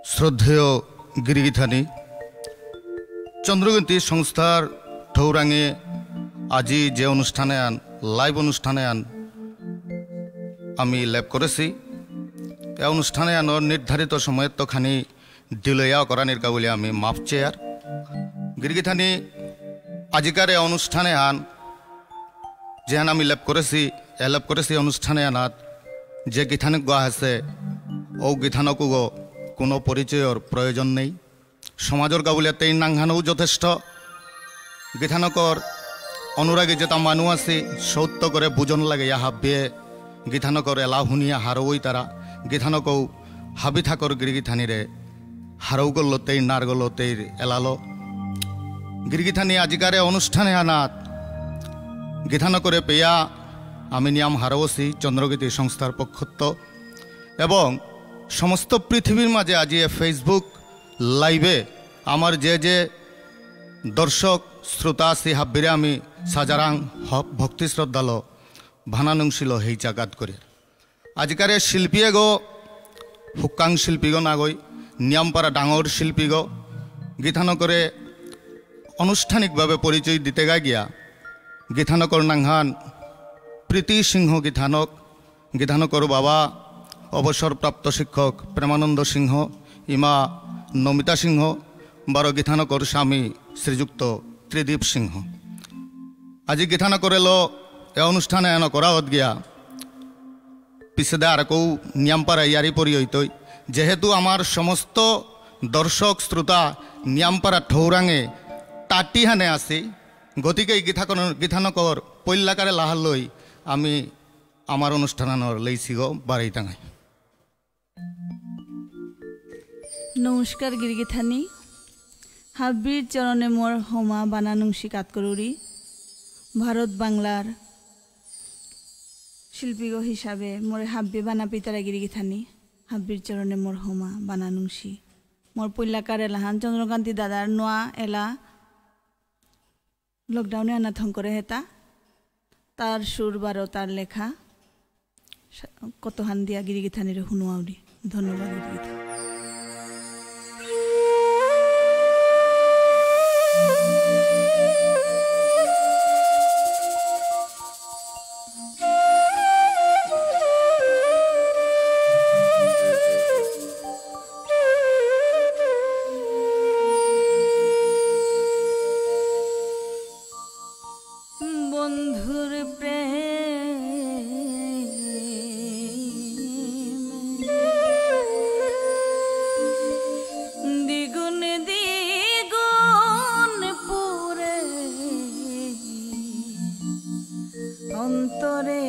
শ্রদ্ধেয় গিরিগিথানি চন্দ্রগন্তী সংস্থার ঠৌরাঙে আজি যে অনুষ্ঠানে আন লাইভ অনুষ্ঠানে আন আমি লেপ করেছি এই অনুষ্ঠানে আনোর নির্ধারিত সময়ের তো খানি ডিলেয়া করা নির্কা বলে আমি মাপ চেয়ার গিরিগিথানি আজিকার এই অনুষ্ঠানে আন যেহান আমি লেপ করেছি অনুষ্ঠানে আনাত যে গীথানিক গোয়া আছে ও গীথানকু গো কোনো পরিচয়র প্রয়োজন নেই সমাজর গাবুলিয়াতে নাংহানও যথেষ্ট গীথানকর অনুরাগী যেটা মানুষ আছে সৌত্য করে বুজন লাগে ইয়া হাবিয়ে গীথানকর এলা শুনিয়া হারওই তারা গীথানকও হাবি থাকর গিরিগিথানিরে হারও গল্লতেই নার গল্লতেই এলালো গিরিগিথানি আজিকারে অনুষ্ঠানে আনাত গীথানকরে পেয়া আমি নিয়াম হারওসি চন্দ্রগীতি সংস্থার পক্ষত্ব এবং সমস্ত পৃথিবীর মাঝে আজি ফেসবুক লাইভে আমার যে দর্শক শ্রোতা আছে হাব্বিরে আমি সাজারাং ভক্তি শ্রদ্ধালো ভানানুংশিল হেই জাগাত করে আজিকারে শিল্পীয়ে গো হুক্কাং শিল্পী গো নাগই নিয়ামপাড়া ডাঙর শিল্পী গো গীথানকরে আনুষ্ঠানিকভাবে পরিচয় দিতে গিয়া গীথানকর নাংহান প্রীতি সিংহ গীথানকর বাবা অবসরপ্রাপ্ত শিক্ষক প্রেমানন্দ সিংহ ইমা নমিতা সিংহ বারো গীথানকর স্বামী শ্রীযুক্ত ত্রিদীপ সিংহ আজি গীথানকর এলো এ অনুষ্ঠানে এন করা হত গিয়া পিছেদে আর কেউ নিয়ামপাড়া ইয়ারি পরি হইতই যেহেতু আমার সমস্ত দর্শক শ্রোতা নিয়ামপাড়া ঠৌরাঙে টাটিহানে আছি গতিকে গীথানকর পল্লাকারে লাহার লই আমি আমার অনুষ্ঠানৰ লেইছি গো বাড়ি টাঙাই নমস্কার গিরিগিথানি হাব্বির চরণে মোর হোমা বানানুংশী কাতকরুরি ভারত বাংলার শিল্পী হিসাবে মোরে হাব্বি বানা পিতারা গিরিগিথানি হাব্বির চরণে মোর হোমা বানানুংশী মোর পল্লাকার এলাহান চন্দ্রকান্তি দাদার নোয়া এলা লকডাউনে আনাথং করে হেতা তার সুর বারো তার লেখা কত হান দিয়া গিরিগিথানিরে হুনুয়াউরি ধন্যবাদ গিরিগিথানি বন্ধুর দ্বিগুণ দ্বিগুণ পুরে অন্তরে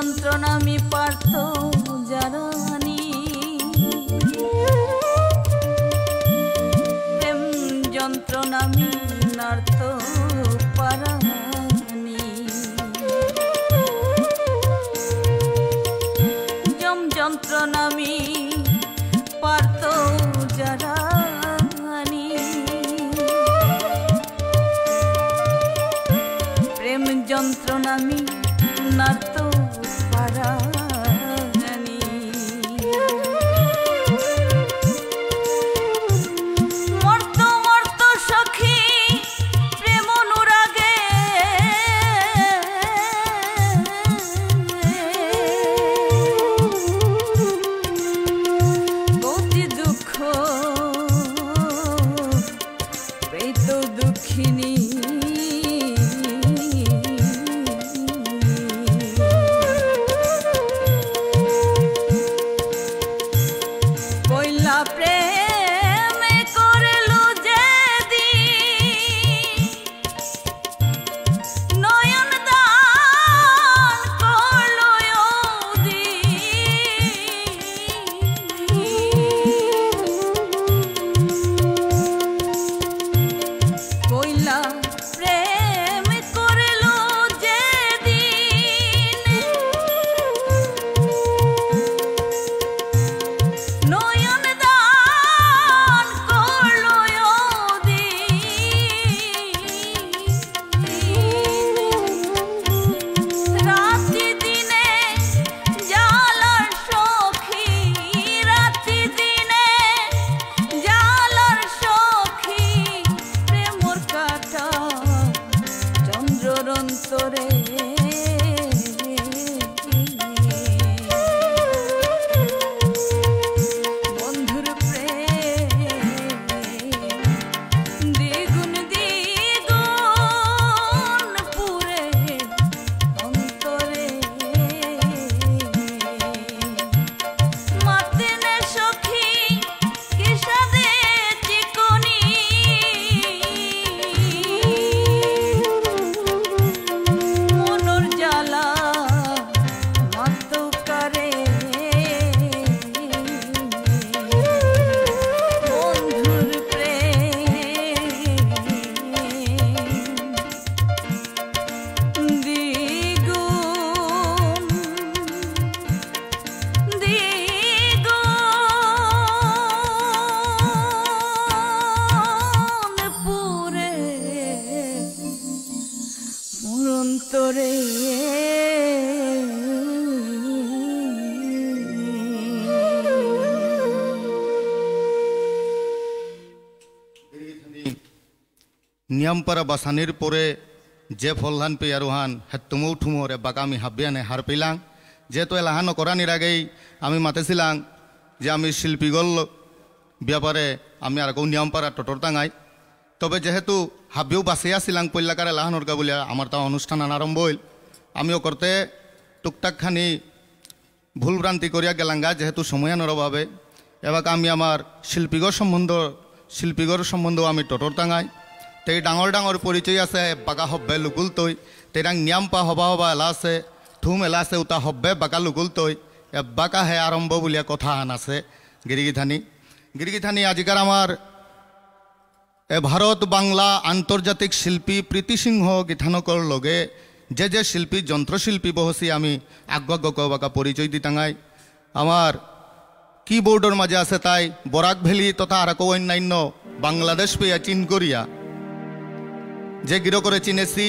যন্ত্রণা আমি পার্থ জানি, প্রেম যন্ত্রণা আমি নার্ত পারানি, যন্ত্রণা আমি পার্থ জানি, প্রেম যন্ত্রণা আমি নার্ত পারানি। মর্ত মর্ত সখী প্রেম অনুরাগে, অতি দুঃখ পেত দুঃখিনী, প্রেমে করলু যেদিন নয়ন দান করলো কইলা প্রেম করলু যেদিন নয়ন অন্তরে বন্ধুর প্রেম দ্বিগুণ দ্বিগুণ পুরে অন্তরে, মাতেনে সখী কিসাদে চিকনি, অন্তরে নিয়মপারা বাসানির পরে যে ফলহান পেয়ারুহান হেতুমৌ ঠুমরে বাগামি হাবিয়ানে হার পেলাং, যেহেতু এলাহান করানির আগেই আমি মাতেছিলাম যে আমি শিল্পীগল ব্যাপারে আমি আর কেউ নিয়মপারা টটর টাঙাই, তবে যেহেতু হাবিও বাসিয়া ছিলাম পল্লাকার এলাহানোর গা বলিয়া আমার তা অনুষ্ঠান আরম্ভ হইল, আমিও করতে টুকটাক খানি ভুলভ্রান্তি করিয়া গেলাঙ্গা যেহেতু সময়ানোর অভাবে। এবার আমি আমার শিল্পীগর সম্বন্ধেও আমি টটর টাঙাই। তেই ডাঙর ডাঙর পরিচয় আছে বাগা হব্বে লুকুল তৈ, তেরাং নিয়ামপা হবা হবা এলা আছে, থুম এলা আছে উতা হব্বে বাগা লুকুল তৈ, এ বাগা হে আরম্ভ বলিয়া কথা আন আছে গিরিগিথানি আজিকার আমার এ ভারত বাংলা আন্তর্জাতিক শিল্পী প্রীতি সিংহ গীথানকর লগে যে শিল্পী যন্ত্রশিল্পী বহসি আমি আগ্গক বাকা পরিচয় দিতাঙাই। আমার কিবোর্ডের মাঝে আছে তাই বরাক ভ্যালি তথা আর অন্যান্য বাংলাদেশ পেয়া চীন করিয়া যে গিরো করে চিনেছি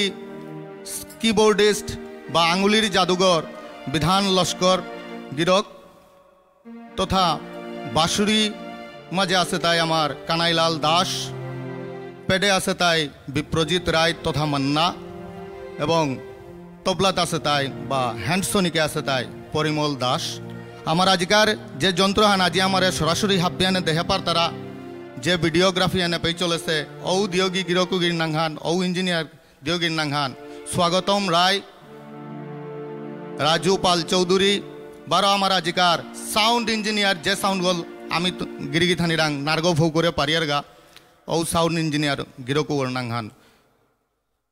কিবোর্ডিস্ট বা আঙুলির জাদুঘর বিধান লস্কর গিরক, তথা বাঁশুরি মাঝে আছে তাই আমার কানাইলাল দাস, পেডে আছে তাই বিপ্রজিৎ রায় তথা মান্না, এবং তবলাত আছে তাই বা হ্যান্ডসনিকে আছে তাই পরিমল দাস। আমার আজকার যে যন্ত্রহান আজি আমার সরাসরি হাবিয়ানে দেহে পার তারা যে ভিডিওগ্রাফি এনে পেয়ে চলেছে ঔ দিয়োগী গিরকু গিরনাংহান, ঔ ইঞ্জিনিয়ার দিয় গিরনাংহান, স্বাগতম রায়, রাজু পাল চৌধুরী, বারো আমার আজিকার সাউন্ড ইঞ্জিনিয়ার যে সাউন্ড গল আমি গিরিগিথানি রাং নার্গ ভৌ করে পারিয়ার গা, ঔ সাউন্ড ইঞ্জিনিয়ার গিরকু গিরনাংহান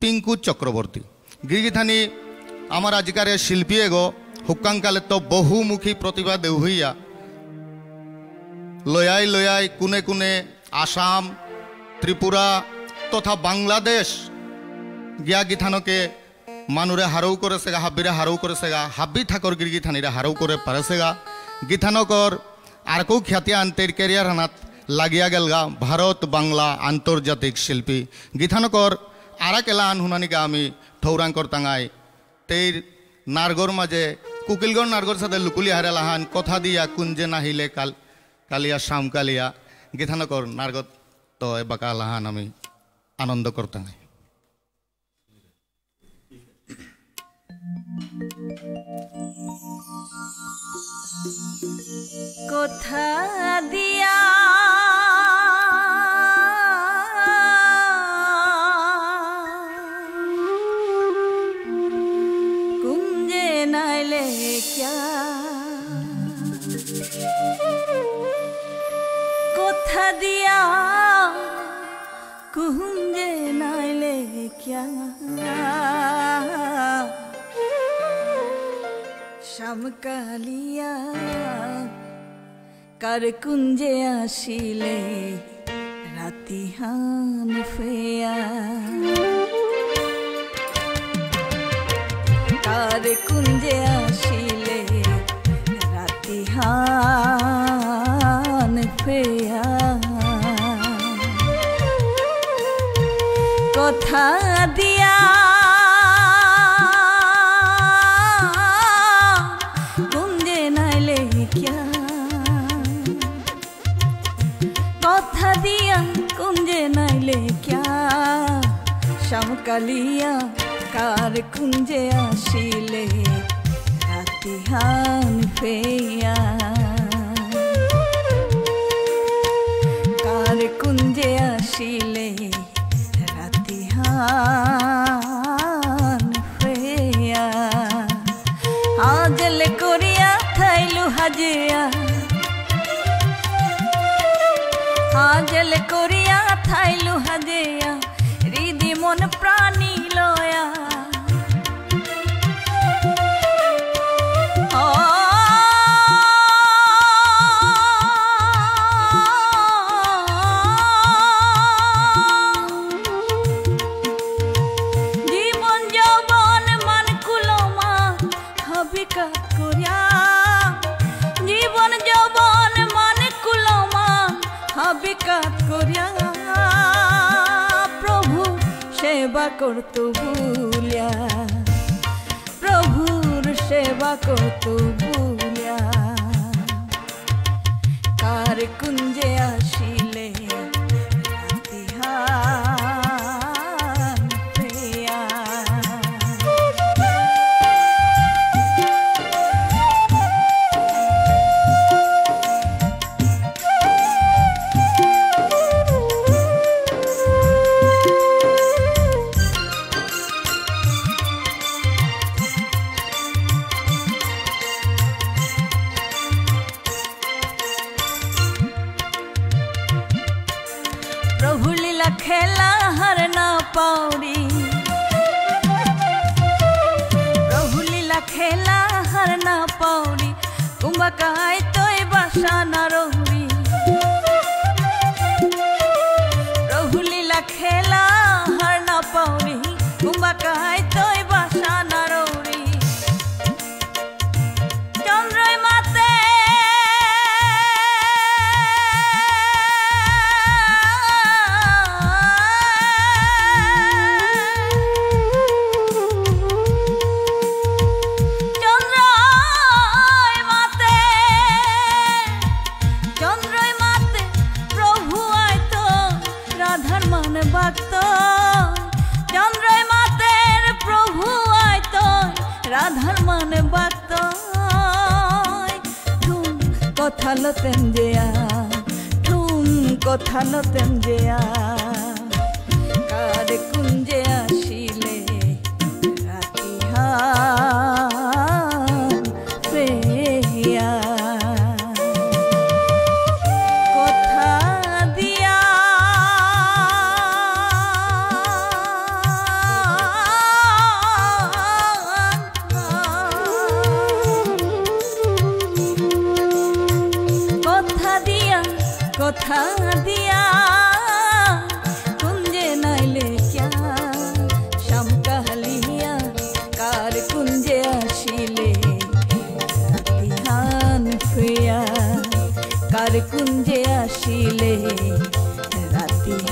পিঙ্কু চক্রবর্তী। গিরিগিথানি আমার আজিকার শিল্পী এগো হুকাংকালে তো বহুমুখী প্রতিভা দেউহিয়া লয়াই লয়াই কোনে কোনে আসাম ত্রিপুরা তথা বাংলাদেশ গিয়া গিথানকে মানুরে হারৌ করেছেগা হাব্বিরে হারৌ করেছেগা হাব্বি ঠাকুর গির গিথানিরে হারৌ করে পারেছেগা গিথানকর আর কেউ খ্যাতি আনতের ক্যারিয়ার হানাত লাগিয়া গেলগা ভারত বাংলা আন্তর্জাতিক শিল্পী গিথানকর আরা কেলা আন হুনানিকা আমি ঠৌরাঙ্কর টাঙাই তের নারগর মাঝে কুকিলগড় নারগর সাথে লুকুলি হারে লাহান কথা দিয়া কুঞ্জে নাহিলে কালিয়া শাম কালিয়া গিথানকর নারগত তো এবাকা লাহান আমি আনন্দ করতাঙাই কথা দিয়া কুঞ্জে নাইলে ক্যা কথা দিয়া কুঞ্জে নাইলে ক্যা শামকালিয়া কার কুঞ্জে আসিলে রাতিহান ফেয়া কার কুঞ্জে আসিলে রাতিহান ফেয়া কথা দিয়া কুঞ্জে নাইলে ক্যা কথা দিয়া কুঞ্জে নাইলে ক্যা শামকালিয়া কার কুঞ্জে আসিলে রাতিহান ফেয়া কার কুঞ্জে আসিলে রাতিহান ফেয়া আজলে করিয়া থাইলু হাজিয়া আজল করিয়া থাইলু হাজিয়া হৃদি মন প্রাণী লয়া জীবন যৌবন মান কুলমা হাবিকা করিয়া জীবন যৌবন মান কুলমা হাবিকাত করিয়া প্রভু সেবা করত ভুলিয়া প্রভুর সেবা করত ভুলিয়া কার কুঞ্জে আসিলে রাতিহান ফেয়া प्रभु लीला खेला हर ना पाउरी प्रभु लीला खेला हर ना पाउरी कुंभकाय तोय बासा ना रोहरी प्रभु लीला खेला हर ना पाउरी कुंभकाय तोय बासा ना रोहरी चंद्रय माते ভক্ত চন্দ্রয় মাতের প্রভু আয়ত রাধার মানে ভক্ত ঠুম কথা লতেন যেয়া ঠুম কথা লতেন যেয়া কার কুঞ্জে আসিলে রাতিহান ফেয়া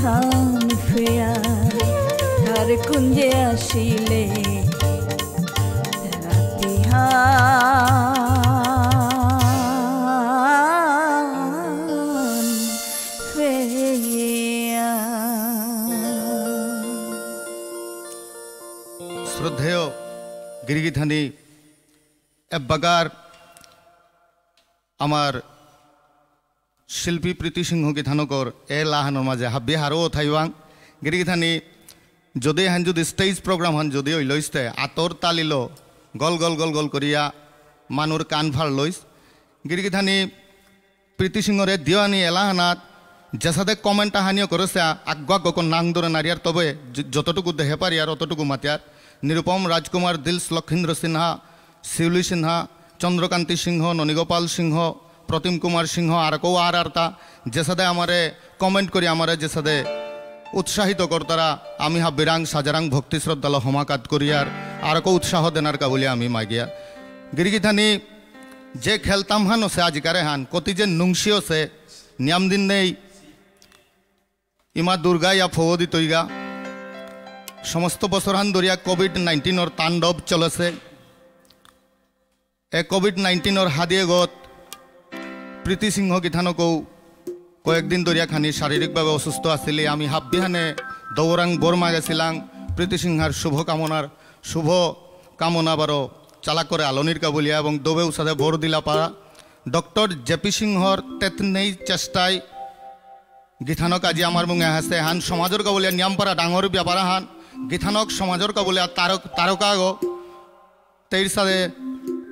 খান ফেয়ার ধার কুঞ্জে আসিলে রাতি হান ফেয়ার। শ্রদ্ধেয় গিরিগিথানি এব্বাগার আমার শিল্পী প্রীতি সিংহ গীথানকর এ লাহানোর মাঝে হাব্বি হারও থাইবাং গিরিগিথানি যদি হান যদি স্টেজ প্রোগ্রাম হান যদি ওই লইতে আতর তালিল গল গল গল গল করিয়া মানুর কান ফার লইস গিরিগিথানি প্রীতি সিংহরে দিওয়ানি এলাহানাত যেসাদে কমেন্ট হানিও করেছে আগুয়া গকন নাং ধরে নারিয়ার তবে যতটুকু দেহে পারি আর অতটুকু মাতিয়ার নিরুপম রাজকুমার দিলস লক্ষীন্দ্র সিনহা শিউলি সিনহা চন্দ্রকান্তি সিংহ ননীগোপাল সিংহ প্রতিম কুমার সিংহ আর কেউ আরতা যেসাদে আমারে কমেন্ট করি আমারে যেসাদে উৎসাহিত করতারা আমি হাব্বিরাং সাজারাং ভক্তি শ্রদ্ধাল হমাকাত করিয়ার আর কেউ উৎসাহ দেনার কা বলে আমি মাগিয়া গিরিগিথানি যে খেলতাম হান আছে আজিকারে হান কতি যে নুংসি আছে নিয়াম দিন নেই ইমা দুর্গা ইয়া ফৌদি তৈগা সমস্ত বছর হান ধরিয়া কোভিড-19 তাণ্ডব চলেছে এ কোভিড-19 হাদিয়ে গত প্রীতি সিংহ গীথানকও কয়েকদিন ধরিয়া খানি শারীরিকভাবে অসুস্থ আসলে আমি হাব্বিহানে দৌরাং বর্মা গেছিলাম প্রীতি সিংহার শুভ কামনা বারো চালা করে আলনির কাবুলিয়া এবং দবে উসাদে ভোর দিলা পারা ডক্টর জেপি সিংহর তেতনেই চেষ্টায় গীথানক আজি আমার মুঙে হাসে হান সমাজর কাবুলিয়া নিয়ামপাড়া ডাঙর ব্যাপার হান গীথানক সমাজর কাবুলিয়া তারকা গো তেইর সাথে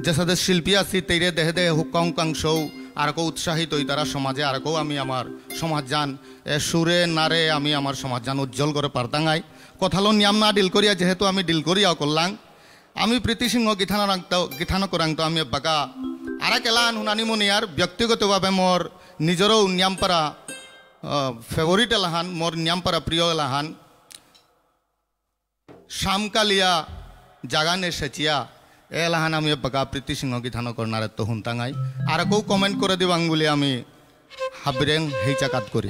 যে সাথে শিল্পী আছি তেইরে দেহে দেহে হুকাংকাংশৌ আর কেউ উৎসাহিত হই তারা সমাজে আর কেউ আমি আমার সমাজ যান এ সুরে নারে আমি আমার সমাজ যান উজ্জ্বল করে পারতাঙ্গাই কথালো নিয়াম না ডিল করিয়া যেহেতু আমি ডিল করিয়াও করলাম আমি প্রীতি সিংহ গীথানক রাংতো আমি বাকা আর কেলান হুনানি মনিয়ার ব্যক্তিগতভাবে মোর নিজেরও নিয়ামপাড়া ফেভারিট এলাহান মোর নিয়ামপাড়া প্রিয় এলাহান শামকালিয়া জাগানে সেচিয়া এলাহান আমি বাকা প্রীতি সিংহ গীথানক নারে তো হুনতাঙ্গাই আর কেউ কমেন্ট করে দিবাং বলে আমি হাবিরেং হেইচাকাত করি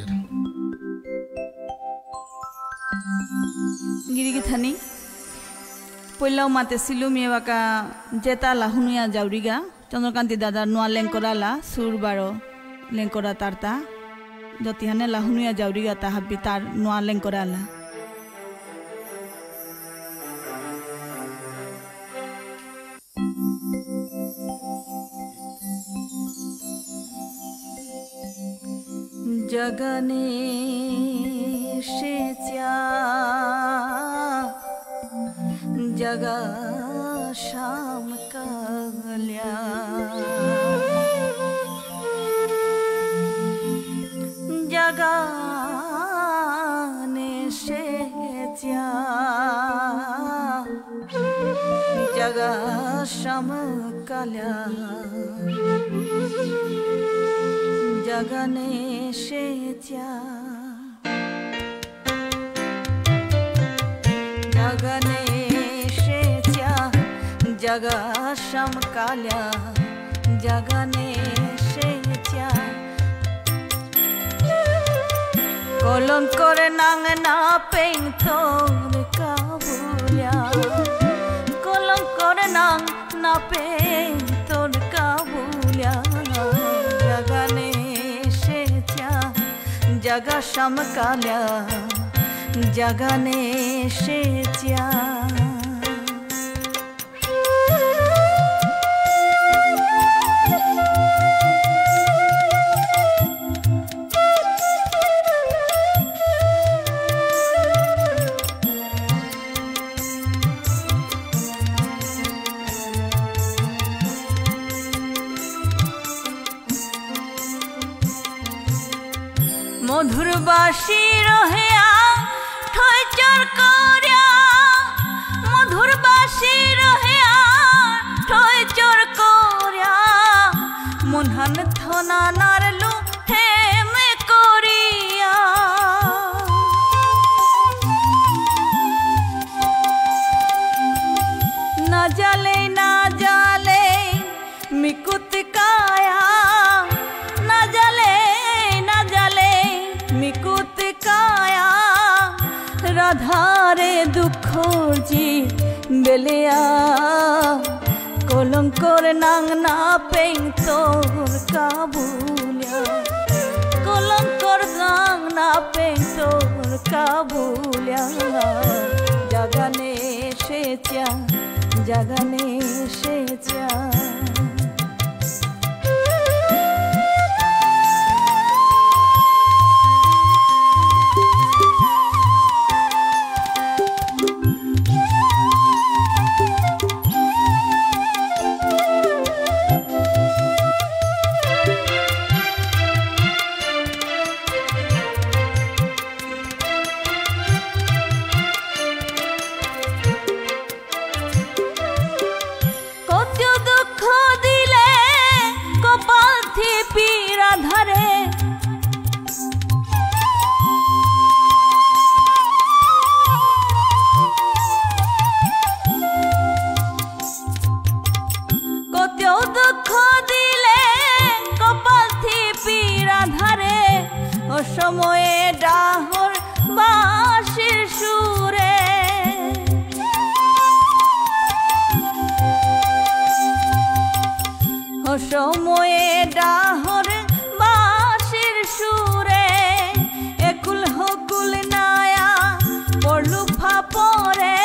গিরিগিথানি পইলাও মাতে সিলু মেয়ে বাকা জেতা লাহুনিয়া জাউরিগা চন্দ্রকান্তি দাদার নোয়া লেঙ্করালা সুর বারো লেঙ্করা তারতা যতিহানে লাহুনিয়া জাউরিগা তা হাব্বি তার নোয়া লেঙ্করালা जगने शेच्या जगा शाम काल्या जगाने शेच्या जगा शाम काल्या जगने शेच्या जगने शेच्या जगा शमकाल्या जगने शेच्या कलंकर नांग ना पेंथोर काबुल्या कलंकर नांग ना पेंथोर काबुल्या जगने जगा शमकाल्या जगने शेच्या মধুর বাসি রহিয়া ঠইচর করিয়া মধুর বাসি রহিয়া ঠইচর করিয়া মনহান থনা নারলু হেমে করিয়া না জালে মিকুত কায়া না জালে मिकुत বেলিয়া কলঙ্কর নাং না পেং তোর কাবুলিয়া কলঙ্কর নাং না পেং তোর কাবুলিয়া জাগানে সেচা জাগানে সেচা সময়ে ডাহর বাঁশির সুরে সময়ে ডাহর বাঁশির সুরে একুল হকুল নায়া পড়লু ফাপরে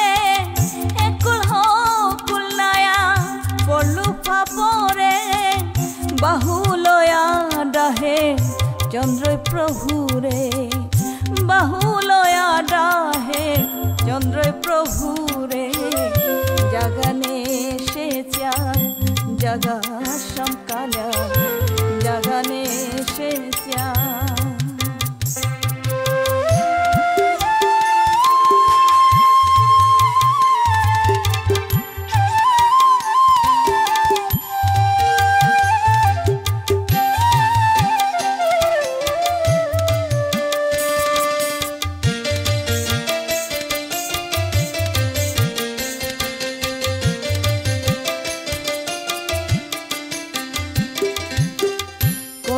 একুল হকুল নায়া পড়লু ফাপরে বাহুলয়া ডাহে চন্দ্র প্রভুরে বাহুলয়া ডাহে চন্দ্র প্রভুরে জাগানে সেচা জাগা সমকালা জাগানে সেচা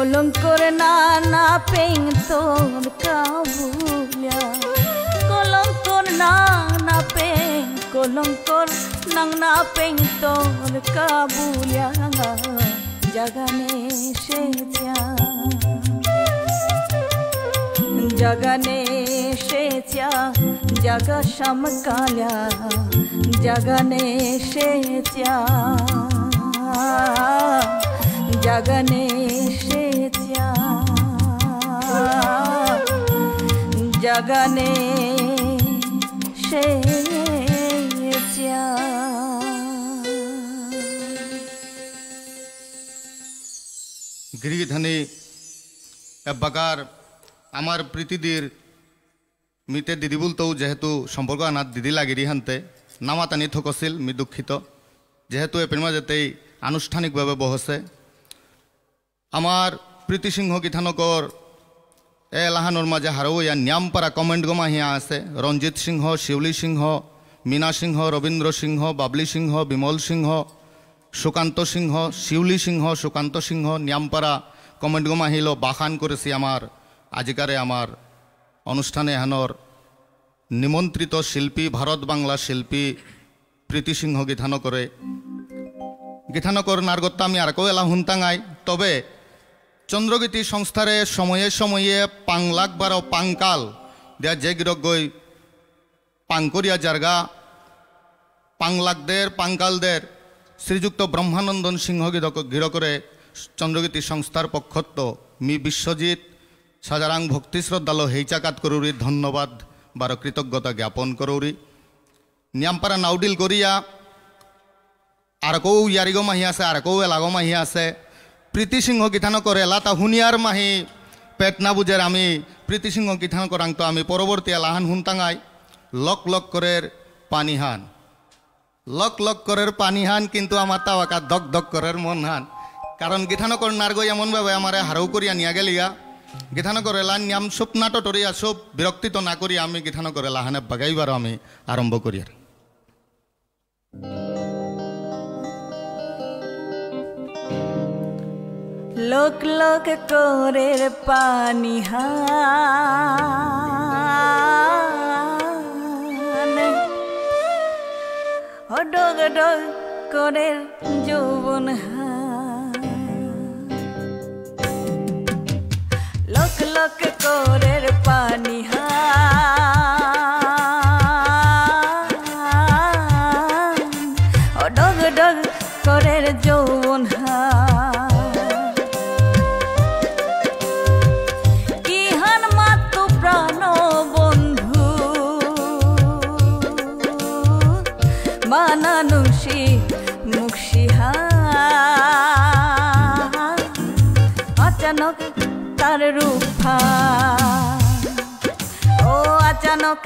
কলঙ্কর না পেং তোর কাবুলিয়া কলঙ্কর না পেং কলঙ্কর না পেং তোর কাবুলিয়া জাগানে সেচা জাগানে সেচা জাগা সমকালা জাগানে সেচা জাগানে সেচা জাগানে সেচা গিরিধানী এবাকার আমার প্রীতিদির মিতে দিদি বলতেও যেহেতু সম্পর্ক আনার দিদি লাগিরি হানতে নামাতানি থকছিল মি দুঃখিত যেহেতু এপের মাঝেতেই আনুষ্ঠানিকভাবে বহছে আমার প্রীতি সিংহ গীতানগর এ এলাহানোর মাঝে হারও ইয়া নিয়ামপাড়া কমেন্ট গমা হিয়া আছে রঞ্জিত সিংহ শিউলি সিংহ মীনা সিংহ রবীন্দ্র সিংহ বাবলি সিংহ বিমল সিংহ সুকান্ত সিংহ শিউলি সিংহ সুকান্ত সিংহ নিয়ামপাড়া কমেন্ট গমা হিল বাখান করেছি আমার আজিকারে আমার অনুষ্ঠানে এহানোর নিমন্ত্রিত শিল্পী ভারত বাংলা শিল্পী প্রীতি সিংহ গীতানগরে গীতানগর নারগত্তা আমি আর কেউ এলা হুনতাঙাই তবে চন্দ্রগীতি সংস্থারে সময়ে সময়ে পাংলাক বারো পাংকাল দেয়া যে গিরগই পাংকরিয়া জারগা পাংলাকদের পাংকালদের শ্রীযুক্ত ব্রহ্মানন্দন সিংহ গির করে চন্দ্রগীতি সংস্থার পক্ষত্ব মি বিশ্বজিৎ সাজারাং ভক্তি শ্রদ্ধালো হেইচাকাত করুরি ধন্যবাদ বারো কৃতজ্ঞতা জ্ঞাপন করুরি নিয়ামপাড়া নাউডিল করিয়া আর কেউ ইয়ারিগো মাহি আছে আর কেউ এলাগো মাহি আছে প্রীতি সিংহ গীতানগর এলাতা হুনিয়ার মাহি পেট না বুঝের আমি প্রীতি সিংহ গীতানগর আংতো আমি পরবর্তী এলাহান হুনতাঙাই লক লক করের পানিহান লক লক করের পানিহান কিন্তু আমার তাওয়াকা দক দক করের মনহান কারণ গীতানগর নারগই এমনভাবে আমার হারাও করিয়া নিয়া গেলিয়া গীতানগর এলান নিয়াম সব নাটরিয়া সব বিরক্তিত না করিয়া আমি গীতানগর এলাহানে বাগাইবার আমি আরম্ভ করিয়ার লোক লোক করের পানিহান ডগ করে যৌবন লক লক করে পানি ডগ ডগ করে যৌবন কিহান মাতু প্রাণ বন্ধু বানানুষি মুখশিহা अचानक तार रूपा ओ अचानक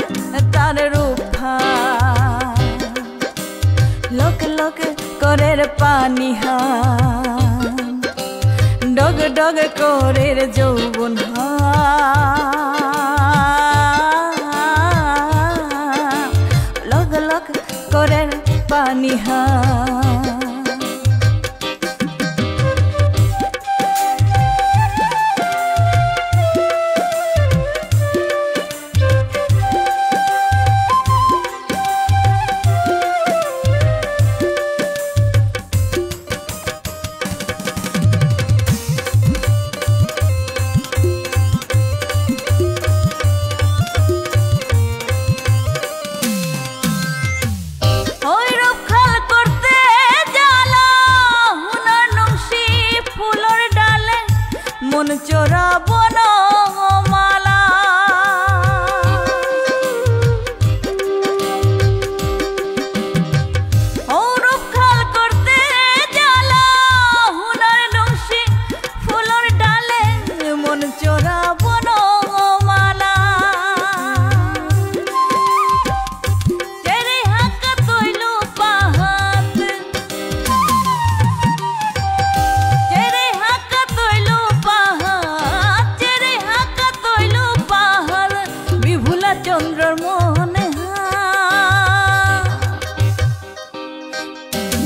तार रूपा लोक लोक करे पानी डग डग करे যৌবন लग लग करे पानी মন চোরা বন মালা ঔরব খাল করতে জ্বালা হুনার নংশি ফুলর ডালে মন চোরা বন মালা তেরে হাকা তৈলু পাহাত তেরে হাকা তৈলু চন্দ্রর মনে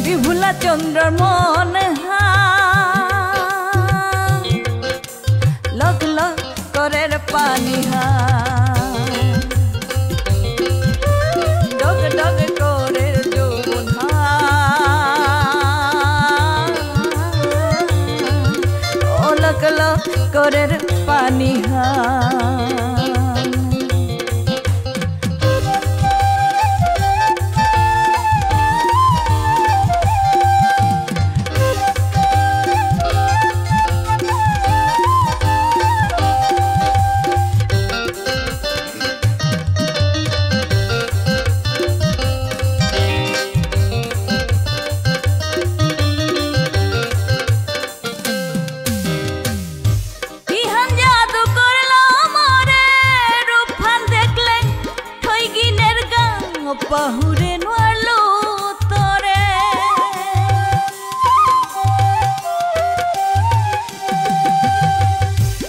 বিভুলা চন্দ্রর মনে লক লক করে পানি ডগ ডগ করে যৌবন ও লক লক করে পানি পাহুরে নোয়ালো তরে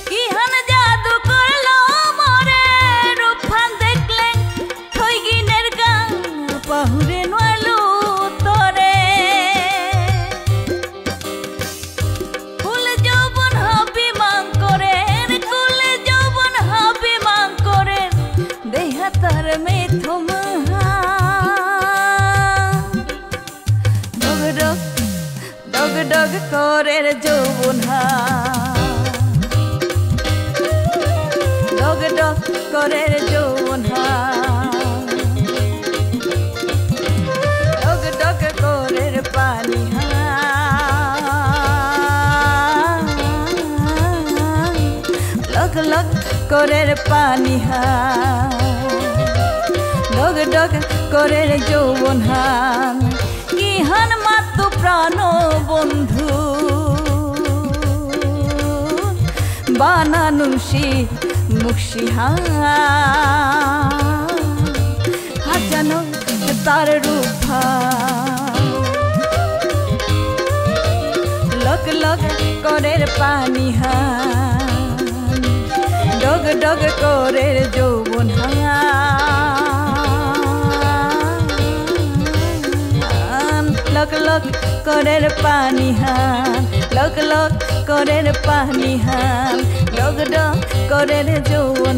কিহান জাদু করলো মরে রূপহান দেখলে ঠইগিনের গান পাহুরে নোয়ালো তরে কুল যৌবন হবি মাং করে কুল যৌবন হবি মাং করে দেহা তার মেথুম ডগ ডগ করে যৌবন ডগ ডগ করে যৌবন ডগ ডগ করে পানি লগ লগ করে পানি ডগ ডগ করে যৌবন কিহান মাতু প্রাণ বন্ধু বানানুষি মুখশিহা अचानक तार रूपा लग लग करे पानी डग डग करे যৌবন लग लग करे पानी लग लग करे पानी डग डग करे যৌবন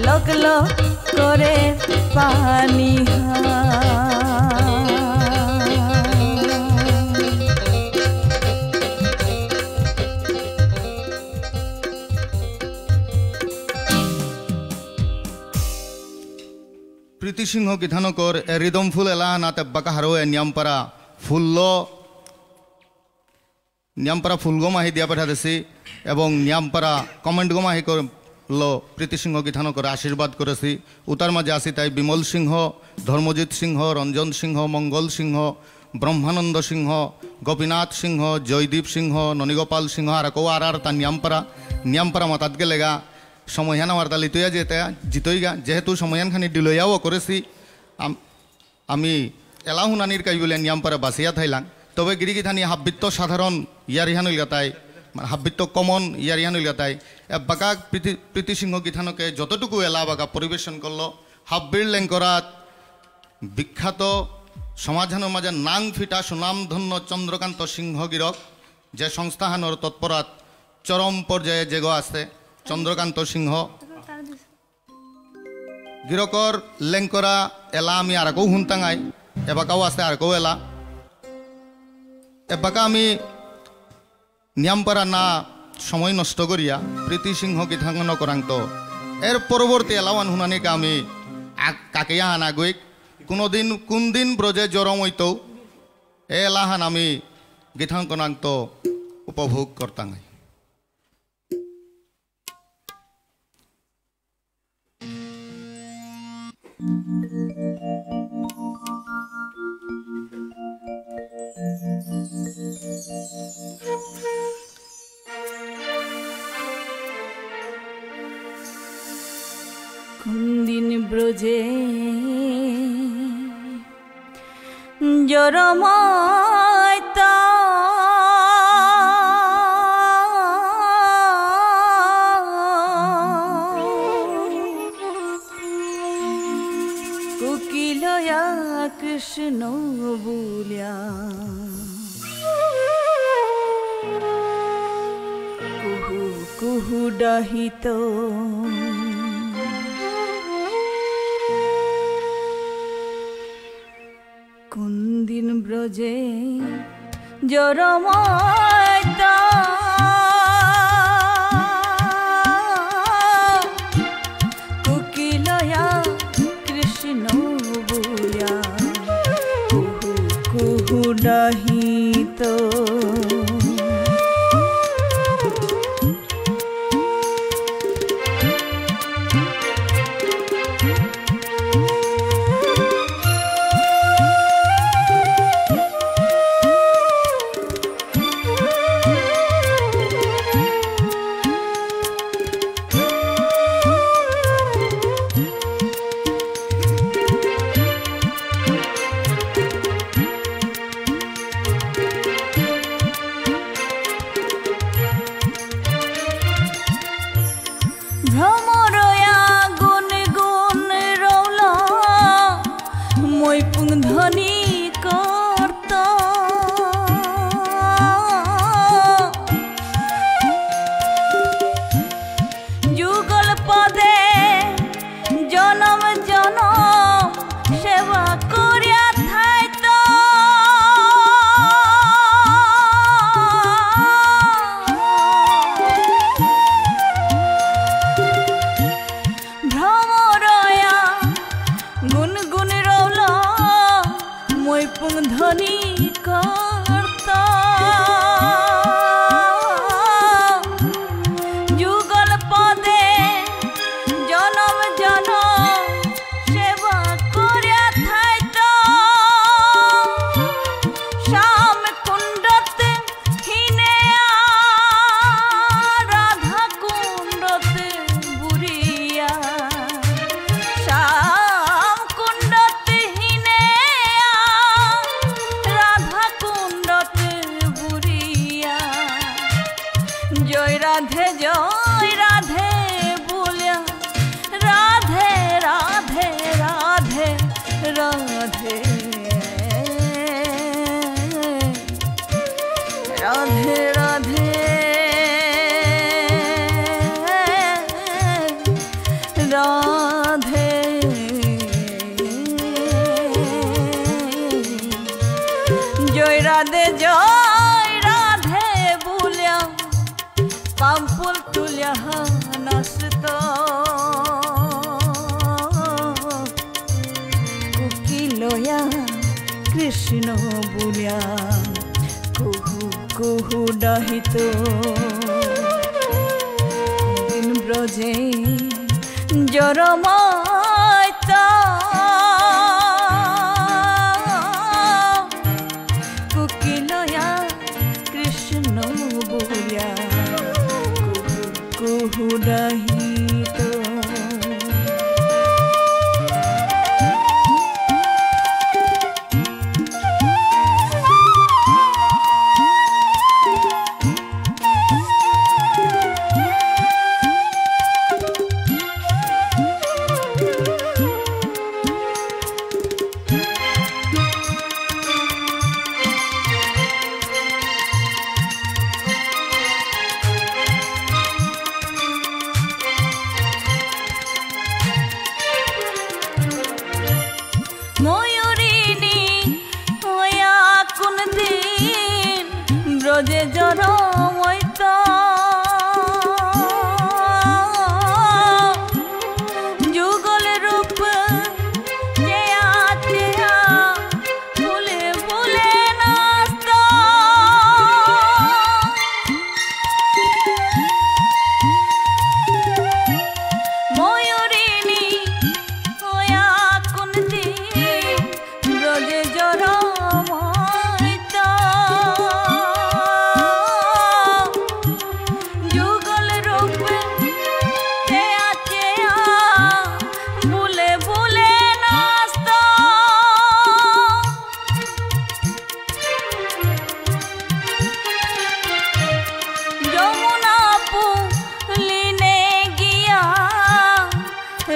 लग लग करे पानी প্রীতি সিংহ গীতানকর রিদম ফুল এলা নাতে বাকা হারো নিয়ামপারা ফুলগো মাহি দিয়া পাঠা দেছি এবং নিয়ামপারা কমেন্ট গো মাহি লো প্রীতি সিংহ গীতানকর আশীর্বাদ করেছি উতার মাঝে আসি তাই বিমল সিংহ ধর্মজিৎ সিংহ রঞ্জন সিংহ মঙ্গল সিংহ ব্রহ্মানন্দ সিংহ গোপীনাথ সিংহ জয়দীপ সিংহ ননীগোপাল সিংহ আর কৌ আর তার নিয়ামপারা মাতাত গেলেগা সময়হান আমার তা লিতইয়া যেতে জিতইগা যেহেতু সময়হান খানি ডিলইয়াও করেছি আমি এলা হুনানির কাই বলে নিয়ামপারা বাসিয়া থাইলাম তবে গিরিগিথানি হাব্বিত্ত সাধারণ ইয়ারিহান গাতাই হাব্বিত্ত কমন ইয়ারিহান গাতাই বাকা প্রীতি সিংহ গীতানকে যতটুকু এলা বাকা পরিবেশন করলো হাব্বির লেঙ্করাত বিখ্যাত সমাধানের মাঝে নাং ফিটা সুনামধন্য চন্দ্রকান্ত সিংহ গিরক যে সংস্থাহানোর তৎপরাত চরম পর্যায়ে যেগ আছে চন্দ্রকান্ত সিংহ গিরকর লেঙ্করা এলা আমি আর কেউ হুনতাঙাই এবাকাও আছে আর কেউ এলা এবাকা আমি নিয়ামপারা না সময় নষ্ট করিয়া প্রীতি সিংহ গীতাঙ্গন করাংত এর পরবর্তী এলাওয়ান হুনানিকা আমি কাকেয়া হানাগুইক কোন দিন ব্রজে জরম হইত এ এলাহান আমি গীতাঙ্কনাঙ্ক উপভোগ করতাঙাই কোনদিন ব্রজে জরমাইতা কোকিলয়া কৃষ্ণ বুলিয়া কুহু কুহু ডাহিত কোনদিন ব্রজে জরমাইতা কোকিলয়া কৃষ্ণ বুলিয়া কুহু কুহু ডাহিত ভ্রমরয়া গুন গুন রৌলা মই পুং ধ্বনি করত যুগল পদে জনম জনম সেবা করিয়া থাইত ভ্রমরয়া গুন গুন রৌল মই পুং ধ্বনি করত যুগল পদে জনম জনম সেবা করিয়া থাইত শ্যাম কুণ্ডতে হিনেয়া রাধা কুণ্ডতে বুড়িয়া শ্যাম কুণ্ডতে হিনেয়া রাধা কুণ্ডতে বুড়িয়া জয় রাধে বলিয়া রাধে রাধে রাধে রাধে রাধে রাধে রাধে জয় রাধে বলিয়া পাম্পুল তুলিয়া নাচত কোকিলয়া কৃষ্ণ বুলিয়া কুহু কুহু ডাহিত দিন ব্রজে জরমাইত কোকিলয়া কৃষ্ণ বুলিয়া কুহু কুহু ডাহিত ব্রজে জরমইত যুগল রূপ চেয়া চেয়া ভুলে ভুলে নাস্ত ময়ূরিণী হয়া কুন্তি ব্রজে জরমইত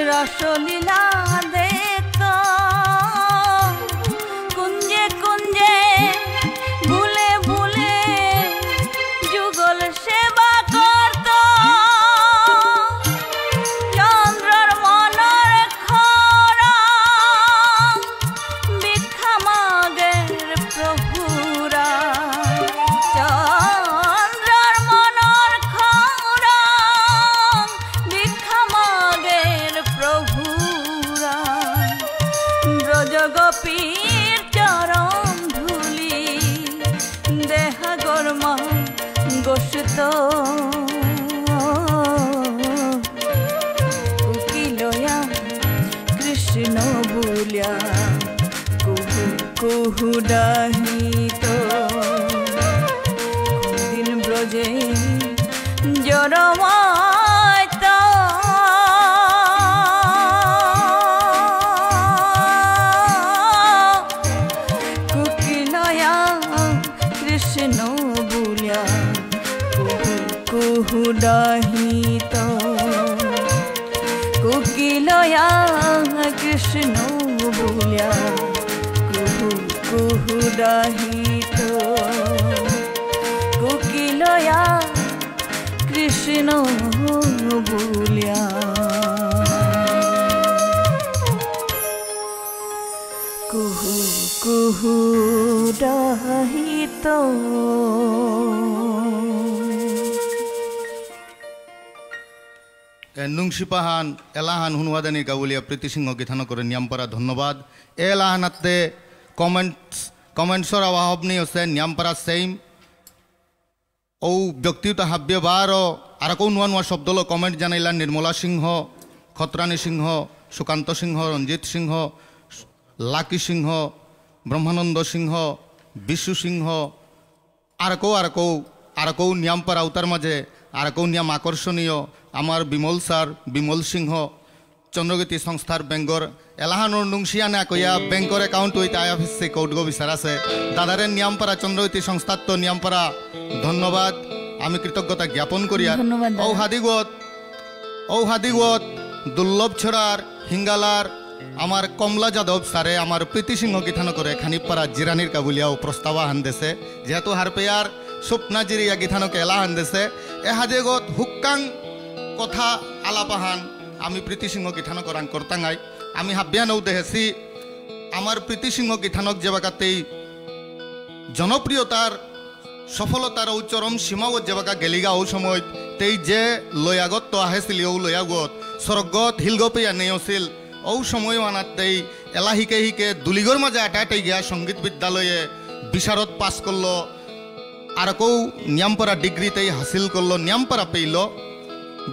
রসলীলা দেখত কুঞ্জে কুঞ্জে ভুলে ভুলে যুগল সেবা করত চন্দ্রর মনের খরা ভিক্ষা মাগের প্রভুরা চন্দ্রর মনের খরা ভিক্ষা মাগের প্রভুরা ব্রজগোপীর চরণ ধুলি দেহা গরমা গোসত কোকিলয়া কৃষ্ণ বুলিয়া কুহু কুহু ডাহিত দিন ব্রজে জরমাইত কৃষ্ণ বুলিয়া কুহু কুহু ডাহিত কোকিলয়া কৃষ্ণ বুলিয়া কুহু কুহু ডাহিত কোকিলয়া কৃষ্ণ বুলিয়া কুহু কুহু ডাহিত নুংশিপাহান এলাহান হুনওয়াদানি গাউলিয়া প্রীতি সিংহ গীথান করে নিয়ামপারা ধন্যবাদ এলাহানাতে কমেন্টসর আবাহবনি আছে নিয়ামপারা সেইম ও ব্যক্তিগত হাব্যবার আর কেউ নূয়া নূয়া শব্দল কমেন্ট জানাইলা নির্মলা সিংহ খতরানী সিংহ সুকান্ত সিংহ রঞ্জিত সিংহ লাকি সিংহ ব্রহ্মানন্দ সিংহ বিশু সিংহ আর কেউ নিয়ামপারা আউতার মাঝে আর কেউ নিয়াম আকর্ষণীয় আমার বিমল স্যার বিমল সিংহ চন্দ্রগীতি সংস্থার বেঙ্গর এলাহানোর নুংশিয়ানা কইয়া বেঙ্কর একাউন্ট হইতে আয়াফিসে কৌটগো বিচার আছে দাদারের নিয়ামপাড়া চন্দ্রগীতি সংস্থার তো নিয়ামপাড়া ধন্যবাদ আমি কৃতজ্ঞতা জ্ঞাপন করিয়া ও হাদিগত দুর্লভ ছড়ার হিঙ্গালার আমার কমলা যাদব স্যারে আমার প্রীতি সিংহ গীথান করে খানিপাড়া জিরানির কাবুলিয়াও প্রস্তাব হানদেছে যেহেতু হারপেয়ার স্বপ্না জিরিয়া গীথানকে এলা হানদেছে এ হাদিগত হুক্কাং কথা আলাপাহান আমি প্রীতি সিংহ গীথান করাং করতাঙ্গাই আমি হাব্যানও দেখেছি আমার প্রীতি সিংহ গীথানক যে বাকাতেই জনপ্রিয়তার সফলতার ও চরম সীমাও যে বাকা গেলিগা ও সময় তেই যে লয়াগত তো আহেছিল ও লয়াগত স্বর্গত হিলগপেয়া নেই আছিল ও সময় আনাতেই এলা হিকে হিকে দুলিগর মাঝে আটাটাই গিয়া সঙ্গীত বিদ্যালয়ে বিশারদ পাস করলো আর কেউ নিয়ামপাড়া ডিগ্রিতেই হাসিল করলো নিয়ামপাড়া পেইল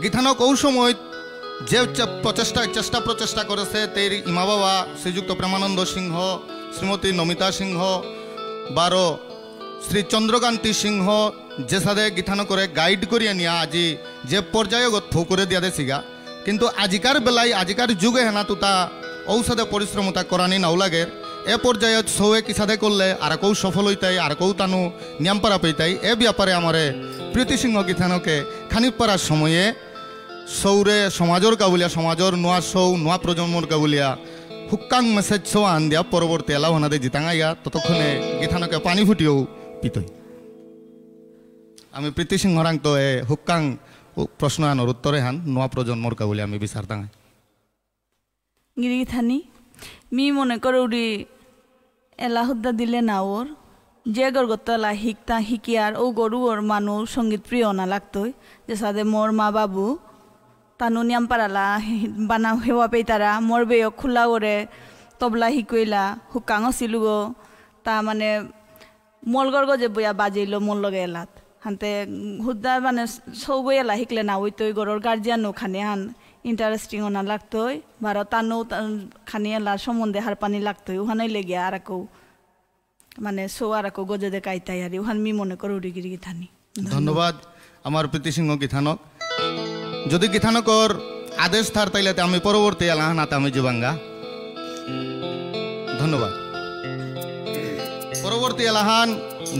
গীতানক ওই সময় যে চেষ্টা প্রচেষ্টা করেছে তের ইমা বাবা শ্রীযুক্ত প্রেমানন্দ সিংহ শ্রীমতী নমিতা সিংহ বারো শ্রী চন্দ্রকান্তি সিংহ যে সাথে গীতানো করে গাইড করিয়া নিয়া আজি যে পর্যায়গত ফো করে দিয়া দেছিগা কিন্তু আজিকার বেলায় আজিকার যুগে হেনা তুতা ঔষধে পরিশ্রমতা করানি নাও লাগে এ পর্যায়ে সৌয়ে কিসাদে করলে আর কেউ সফল হইতাই আর কেউ তানু নিয়ামপাড়া পেইতাই এ ব্যাপারে আমারে প্রীতি সিংহ গীতানকে খানিক পারার সময়ে সৌরে সমাজর কাবুলিয়া সমাজর নোয়া সৌ নোয়া প্রজন্মর কাবুলিয়া হুক্কাং মেসেজ সৌ আন দিয়া পরবর্তী এলাও হানাদে জিতাঙাইয়া ততক্ষণে গীতানকে পানি ফুটিও পিতই আমি প্রীতি সিংহরাং তো এ হুক্কাং প্রশ্ন আনোর উত্তরে হান নোয়া প্রজন্মর কাবুলিয়া আমি বিচার দাঙাই গিরি থানি মি মনে করে উড়ি এলা হুদ্দা দিলে না ওর যে গরগতলা হিকতা হিকিয়ার ও গরু ওর মানুষ সঙ্গীত প্রিয় না লাগতোই যে সাদে মোর মা বাবু তানু নিয়াম পারালা বানা হেওয়া পেই তারা মোর বেয় খোলা ওরে তবলা হিকইলা হুকাঙ সিলুগো তা মানে মলগর্গ যে বইয়া বাজিল মোর লগে এলাত হানতে হুদ্দা মানে সৌগই এলা হিকলে না ওই তৈ গরর গার্জিয়ানো খানে হান ইন্টারেস্টিং না লাগতোই ভারত তানো খানি এলার সম্বন্ধে হার পানি লাগতোই ওখানে লেগে আর কেউ মানে সো আর কেউ গজে দে কাইতাই আর ওখান মি মনে করো উড়ি গিরি গীতানি ধন্যবাদ আমার প্রীতি সিংহ গীতানক যদি গীতানকর আদেশ থার তাইলে আমি পরবর্তী এলাহান আতে আমি জীবাঙ্গা ধন্যবাদ পরবর্তী এলাহান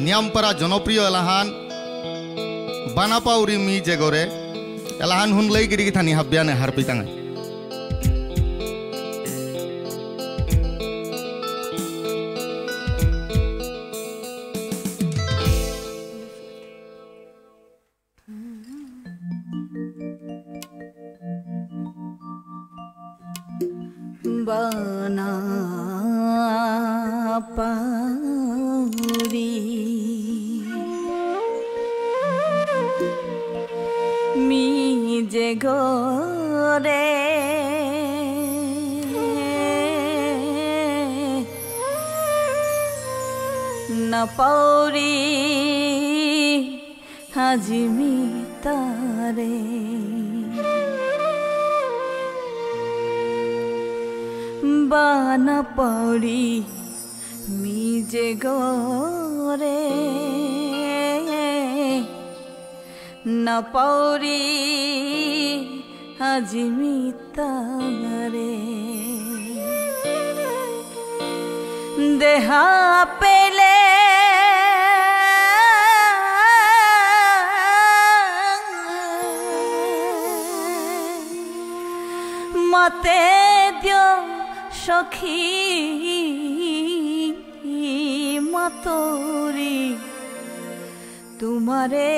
নিয়ামপাড়া জনপ্রিয় এলাহান বানাপাউরি মি যে গরে এলাহান হুনলাই গিরি গীতানি হাব্বিয়ানে হার পিতাঙাই বানাপাউরি মি যে গরে না পাউরি হাজিমি তারে বানাপাউরি মি যে গরে না পাউরি হাজিমি তারে দেহা পেলে মতে দিও সখী মাতরি তোমারে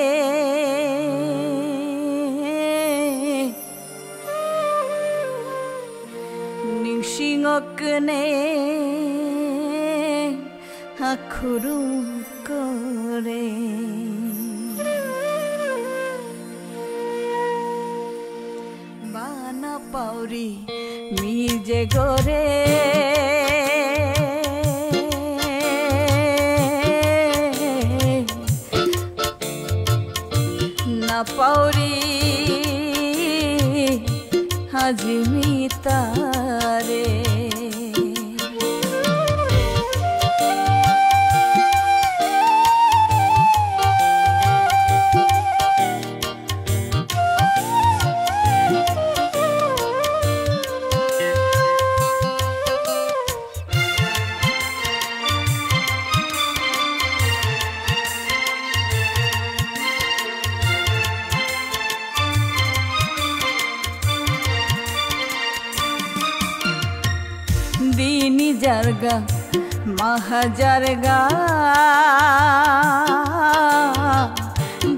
নিংসিঙকনে আখরু করে বানাপাউরি মি যে গরে না পাউরি হাজিমি তারে দিনী জারগা মাহাজারগা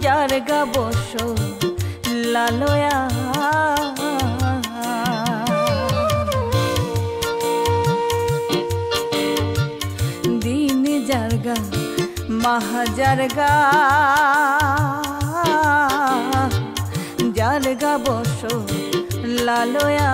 জারগা বস লালয়া দিনী জারগা মাহাজারগা জারগা বস লালয়া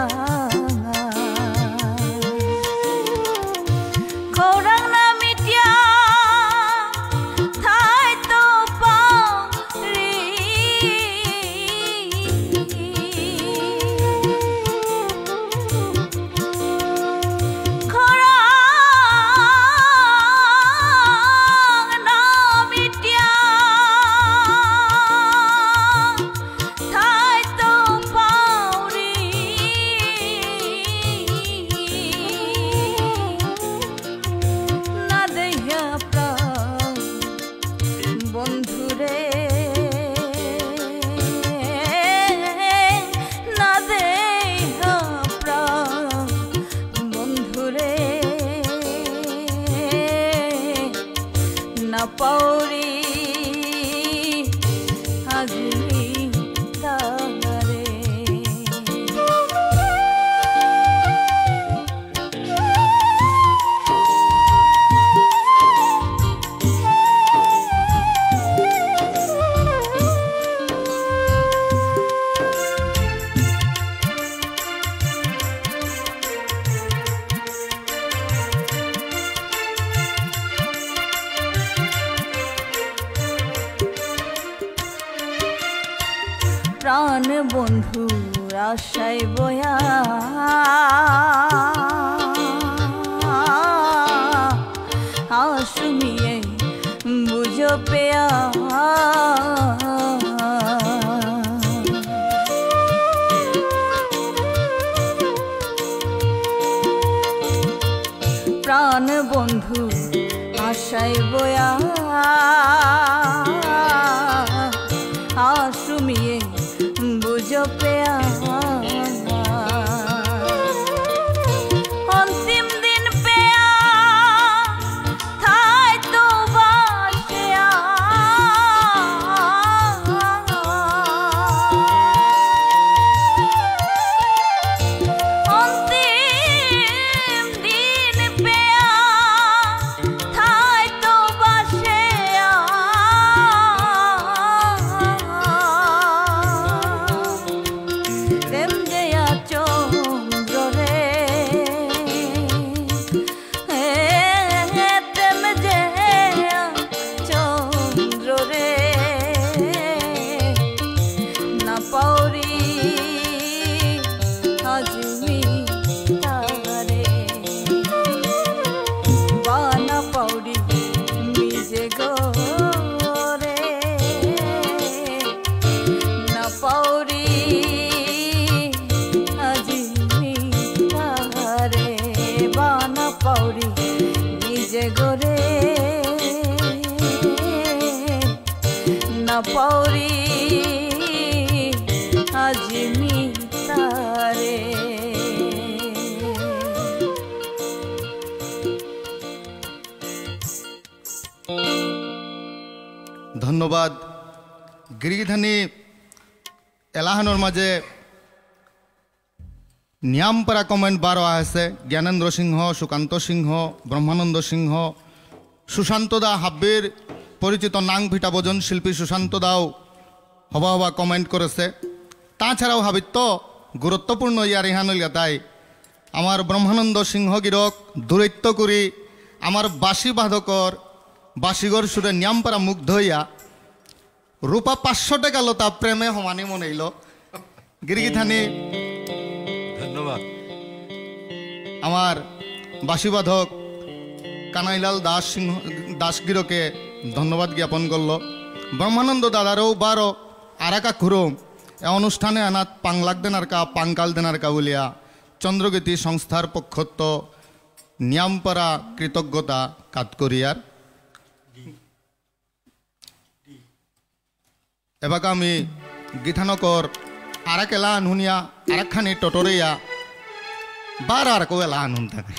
পাউরি আজি তারে প্রাণ বন্ধুর আশায় বয়া আসুমিয়ে বুঝো পেয়া প্রাণ বন্ধু আশায় বয়া আসুমিয়ে বুঝো পেয়া অন্তিম দিন পেয়া থাই তো বাসিয়া অন্তিম দিন পেয়া থাই তো বাসিয়া পাউরি আজমি তারে ধন্যবাদ গিরিধানী এলাহানোর মাঝে নিয়ামপারা কমেন্ট বারো আছে জ্ঞানেন্দ্র সিংহ সুকান্ত সিংহ ব্রহ্মানন্দ সিংহ সুশান্ত দা হাব্বির পরিচিত নাং ভিটা ভোজন শিল্পী সুশান্ত দাও হবা হবা কমেন্ট করেছে তাছাড়াও হাবিত্য গুরুত্বপূর্ণ ইয়ার ইহানলিয়া তাই আমার ব্রহ্মানন্দ সিংহ গিরক দূরত্ব করি আমার বাসি বাধকর বাসিগর সুরে নিয়ামপারা মুগ্ধ হইয়া রূপা 500 টাকা লতা প্রেমে সমানি মনেইল গিরিগিথানি ধন্যবাদ আমার বাসিবাধক কানাইলাল দাস সিংহ দাসগিরকে ধন্যবাদ জ্ঞাপন করল ব্রহ্মানন্দ দাদারও বারো আরাকা খুরুম এ অনুষ্ঠানে আনাত পাংলাক দেনারকা পাঙ্কাল দেনারকা বলিয়া চন্দ্রগীতি সংস্থার পক্ষত্ব নিয়ামপারা কৃতজ্ঞতা কাত করিয়ার এবাক আমি গীতানকর আরাক এলা আনহুনিয়া আরাকখানি টটরিয়া বার আরকও এলা আনহুন থাকে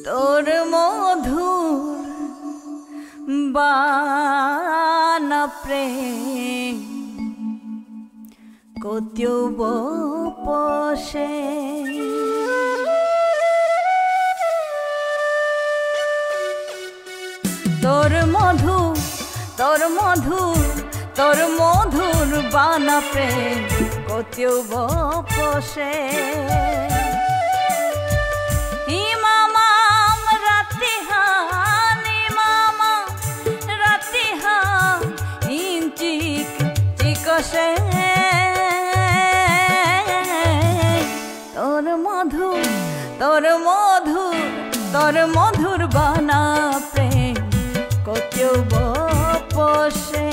তোর মধুর বান প্রেম কতিব পশে তোর মধু তোর মধু তোর মধুর বানা প্রেম কতিব পশে ইমামাম রাতিহান ইমামাম রাতিহান ইঞ্চিক চিকশে তোর মধু তোর মধু তোর মধুর বানা প্রেম কতিব পশে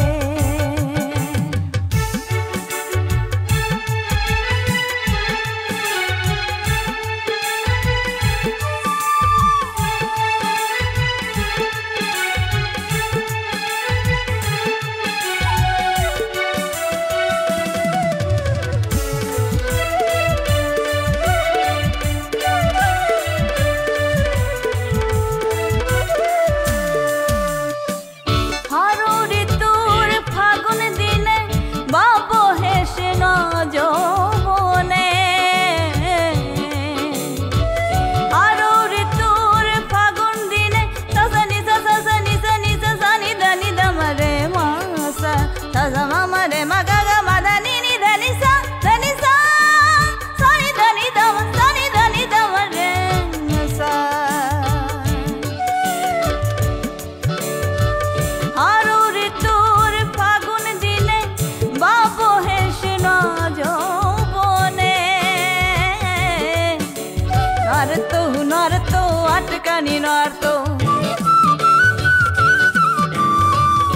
আটকানি নর্তো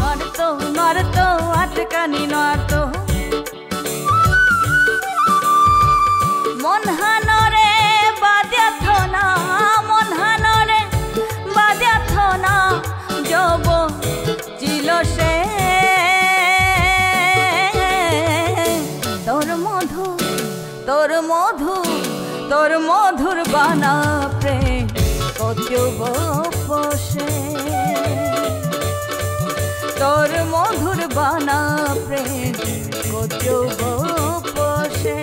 নর্তো নর্তো আটকানি নর্তো মন হানরে বাদ্যাথ না মন হানরে বাদ্যাথ না যব চিল সে তোর মধু তোর মধু তোর মধুর বানা প্রেম কতিব পশে তোর মধুর বানা প্রেম কতিব পশে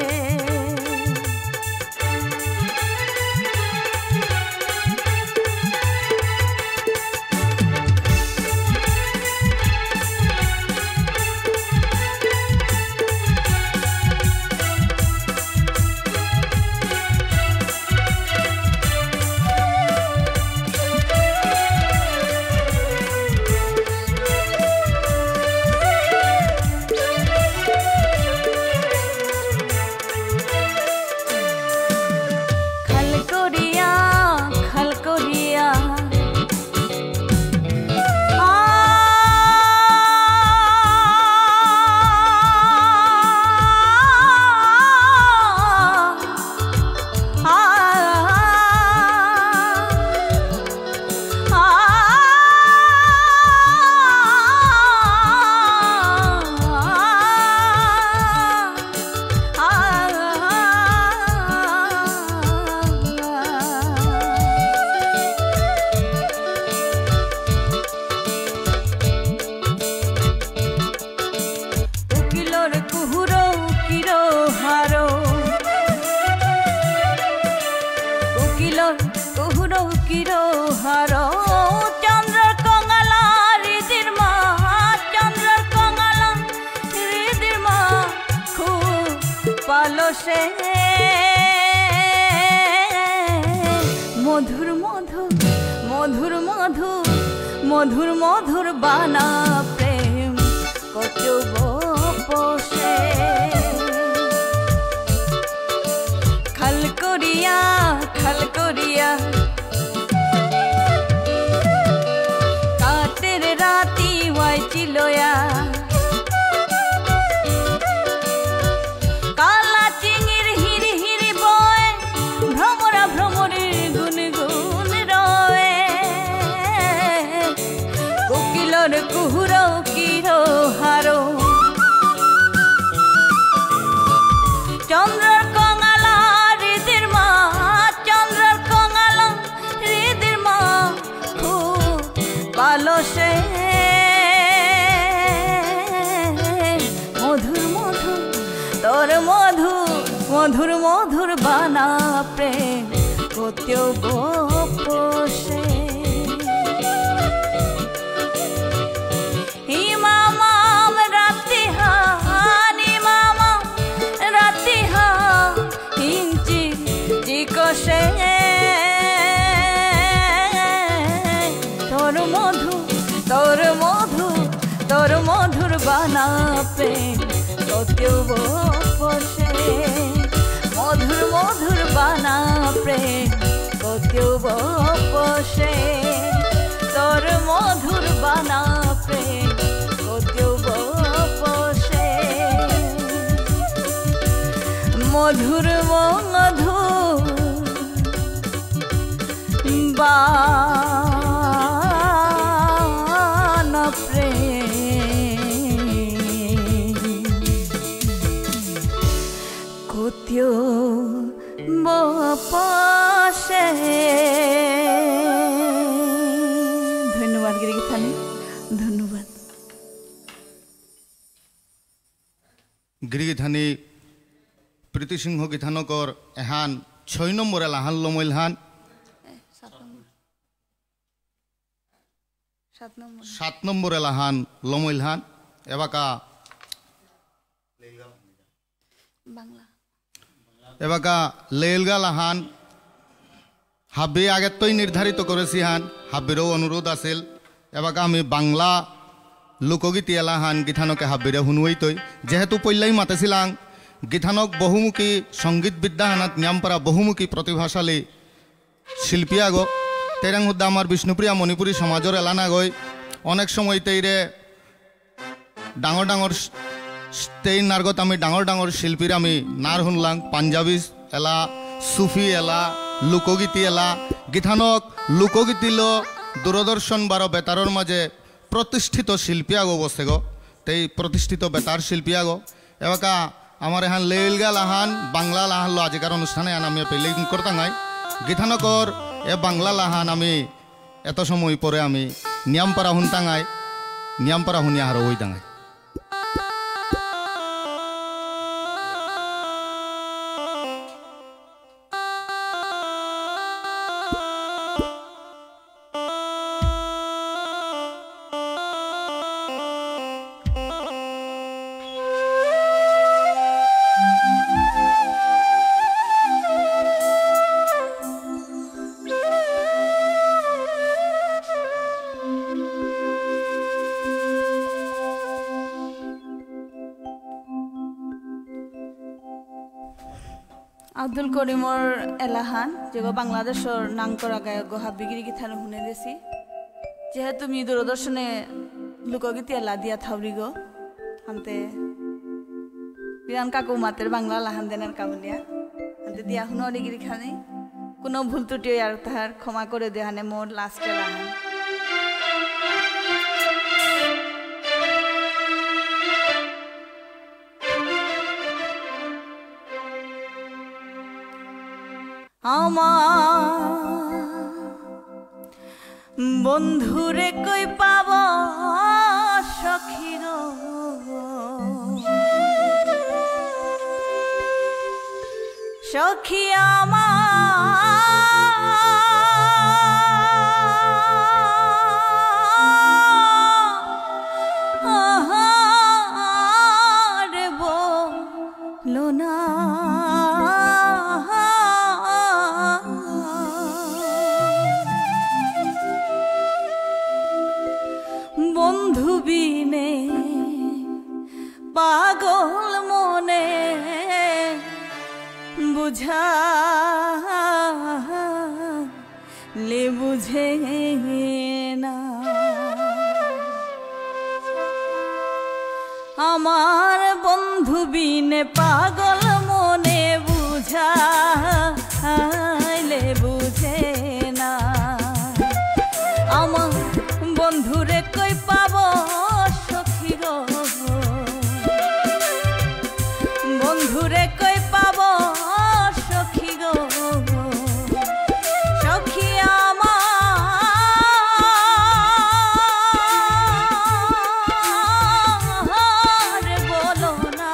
মধুর মধু মধুর মধু মধুর মধুর বানা প্রেম কতিব পশে খাল করিয়া কাতের রাতি ওয়াইচিলয়া কুহুর কিরো হারো তোর মধুর মধুর বানা প্রেম কতেও বসে ইমাম রাতি হা ইঞ্চি জিকসে তোর মধুর বানা প্রেম কতেও বসে মধুর বানা প্রেম কতেও বসে তোর মধুর বানা প্রেম কতেও বসে মধুর বানা প্রেম কতেও বসে। ধন্যবাদ গিরিগীতানি, ধন্যবাদ। গিরিগীতানি প্রীতি সিংহ গীতানকর এহান 6 নম্বরে লাহান লমইলহান 7 নম্বরে লাহান লমইলহান এবাকা লেলগা লাহান হাব্বি আগের তোই নির্ধারিত করেছি হান হাব্বিরও অনুরোধ আছিল এবাকা আমি বাংলা লোকগীতি এলাহান গীতানকে হাব্বিরে শুনুই তৈ যেহেতু পল্লাই মাতেছিলাম গীতানক বহুমুখী সঙ্গীত বিদ্যাহানাত নিয়ামপাড়া বহুমুখী প্রতিভাশালী শিল্পী আগো তেরাং হুদ্দা আমার বিষ্ণুপ্রিয়া মণিপুরী সমাজের এলানা গই অনেক সময় তেইরে ডাঙর ডাঙর তেই নার্গত আমি ডাঙর ডাঙর শিল্পীর আমি নার শুনলাম পাঞ্জাবি এলা সুফি এলা লোকগীতি এলা গীতানক লোকগীতি লো দূরদর্শন বারো বেতারর মাঝে প্রতিষ্ঠিত শিল্পী আগো বসে গো তেই প্রতিষ্ঠিত বেতার শিল্পী আগো এবাকা আমার এহান লেলগা লাহান বাংলা লাহান লো আজিকার অনুষ্ঠানে আমি পেলে করতাঙাই গীতানকর এ বাংলা লাহান আমি এত সময় পরে আমি নিয়ামপাড়া শুনতাঙাই নিয়ামপাড়া শুনিয়া হার ওই দাঙাই। আব্দুল করিমর এলাহান যেগো বাংলাদেশের নাম করা গায়ক হাব্বি গিরিগীতানো শুনে দিছি যেহেতু মি দূরদর্শনে লোকগীতি এলা দিয়া থাউরি গো হামতে বিরান কাকু মাতের বাংলা লাহান দেনার কাবলিয়া হামতে দিয়া শুনো গিরিখানি কোনো ভুল ত্রুটি আর তাহার ক্ষমা করে দেহানে মোর লাস্টে লাহান। বন্ধুরে কই পাব সখীর সখী আমার বলো না বন্ধু বিনে পাগল মনে বুঝালে বুঝে না আমার বন্ধু বিনে পাগল মনে বুঝাইলে বুঝে না আমার বন্ধুরে কই পাব সখী গো বন্ধুরে কই পাব সখী গো সখী আমার বলো না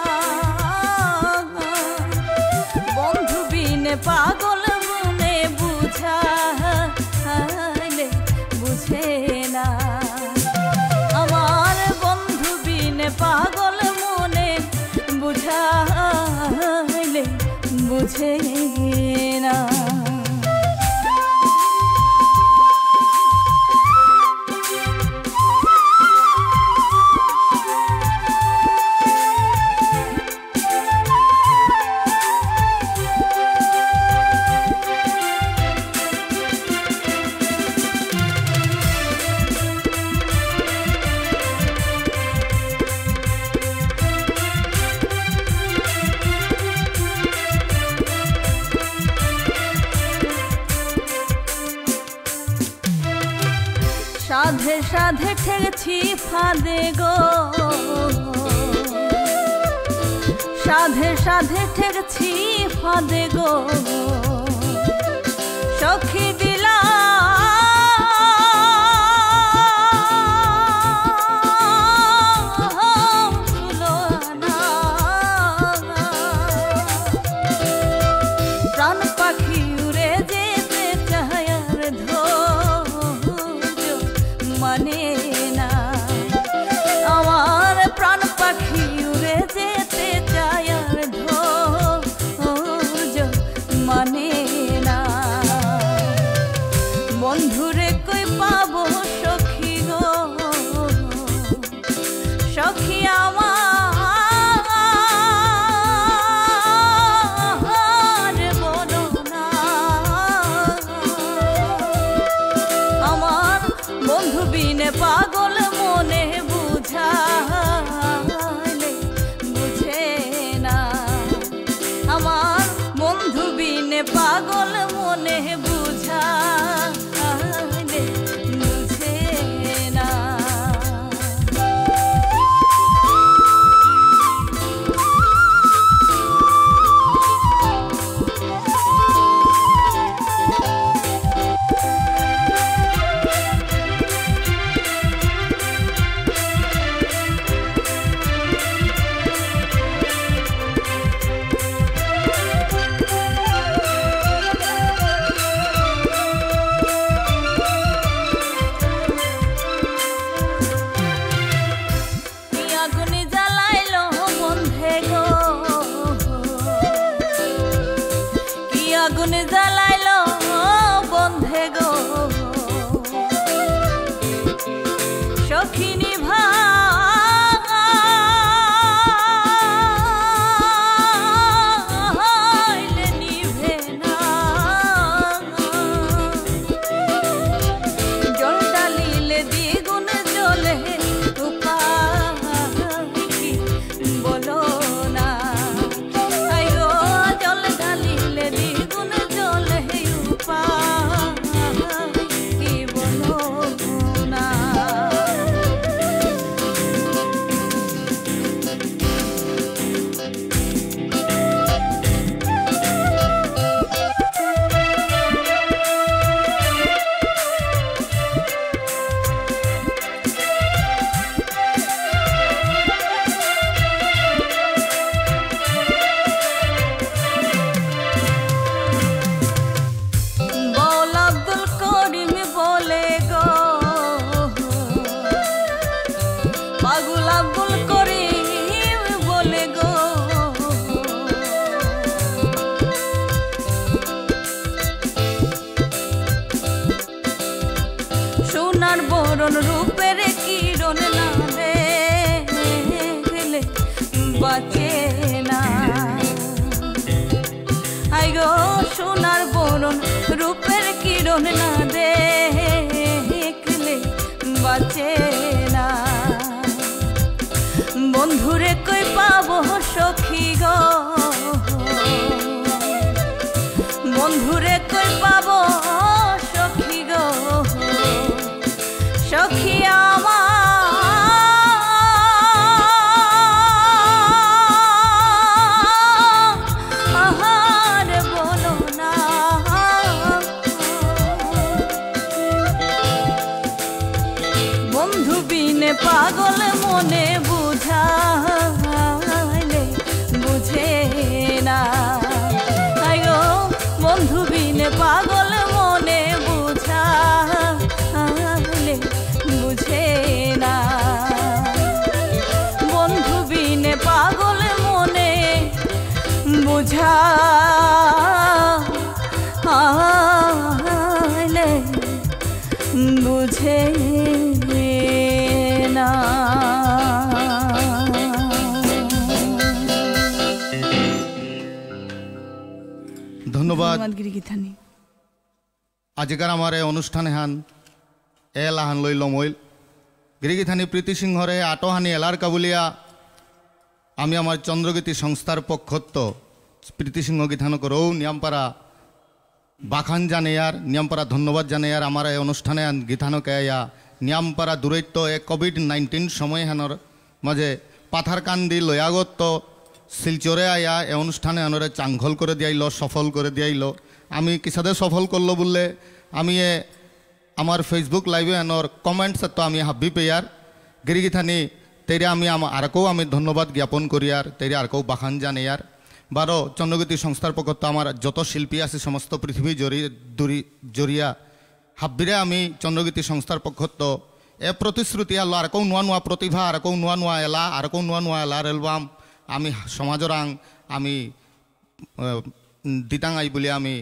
বিনে পাগল মনে বুঝাইলে বুঝে না আমার বন্ধু বিনে পাগল মনে বুঝাইলে বুঝে না সাধে সাধে ঠেকছি ফাঁদে গো সাধে সাধে ঠেকছি ফাঁদে গো সখী দিলা প্রাণ পাখি উড়ে যেতে চায় আর মানে না আমার প্রাণ পাখি উড়ে যেতে চায় আর ধৈর্য মানে না বন্ধুরে কই পাবো সখী গো সখী আমার বলো না আমার বন্ধু বিনে পাগল মনে বুঝাইলে বুঝে না আমার বন্ধু বিনে পাগল মনে বুঝাইলে বুঝে না আগুন জ্বালাইলো বন্ধে গো সখিনী ভাইলে নিভে না জল ডালিলে দ্বিগুণ জ্বলে বলো না জল ঢালিলে দ্বিগুণ জ্বলে কি বলো না পাগল আব্দুল করিম বলে গো সোনার বরণ রূপের কিরণ না দেখলে বাঁচে না আই গো সোনার বরণ রূপের কিরণ না দেখলে বাঁচে না বন্ধুরে কই পাবো সখী গো বন্ধুরে কই পাবো সখী গো সখী আমার বলো না বন্ধু বুঝা আলে বুঝে না। ধন্যবাদ গিরিগিথানি। আজিকার আমার এই অনুষ্ঠানে হান এলাহান লই লমইল গিরিগিথানি প্রীতি সিংহরে আটহানি এলার কাবুলিয়া আমি আমার চন্দ্রগীতি সংস্থার পক্ষত্ব প্রীতি সিংহ গীথানো করও নিয়ামপাড়া বাখান জানেয়ার নিয়ামপাড়া ধন্যবাদ জানেয়ার আমার এই অনুষ্ঠানে আন গীথানো কেয়া নিয়ামপাড়া দূরত্ব এ কোভিড-19 সময় হানোর মাঝে পাথার কান্দি লয়াগত শিলচরে আয়া এ অনুষ্ঠানে আনরে চাংঘল করে দিয়াইল সফল করে দিয়াইল। আমি কিসাদে সফল করলো বললে আমি আমার ফেসবুক লাইভে আনর কমেন্টস তো আমি হাব্বি পেয়ার গিরিগিথানি তেরে আমি আরকেও আমি ধন্যবাদ জ্ঞাপন করি আর তেরে আরকেও বাখান জানিয়ার বারো চন্দ্রগীতি সংস্থার পক্ষ আমার যত শিল্পী আছে সমস্ত পৃথিবী জড়িয়া হাব্বিরে আমি চন্দ্রগীতি সংস্থার পক্ষত এ প্রতিশ্রুতি আলো আরকেও নূয়া প্রতিভা আরকেও নূয়া এলা আরকেও নূয়া এলার এলবাম আমি সমাজরাং আমি দিতাং আই বলে আমি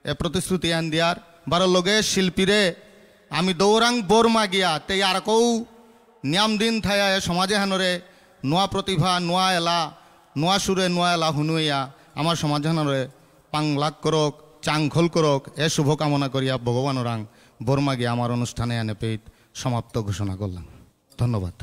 এ প্রতিশ্রুতি আন দিয়ার বারো লগে শিল্পীরে আমি দৌরাং বোর মাগিয়া তেই আরকেও নিয়াম দিন থায়া এ সমাজে হানরে নূয়া প্রতিভা নূয়া এলা নূয়া সুরে নূয়া এলা হুনুইয়া আমার সমাজ হানরে পাংলাক করক চাংখল করক এ শুভকামনা করিয়া ভগবান রাং বোর মাগিয়া আমার অনুষ্ঠানে এনে পেট সমাপ্ত ঘোষণা করলাম। ধন্যবাদ।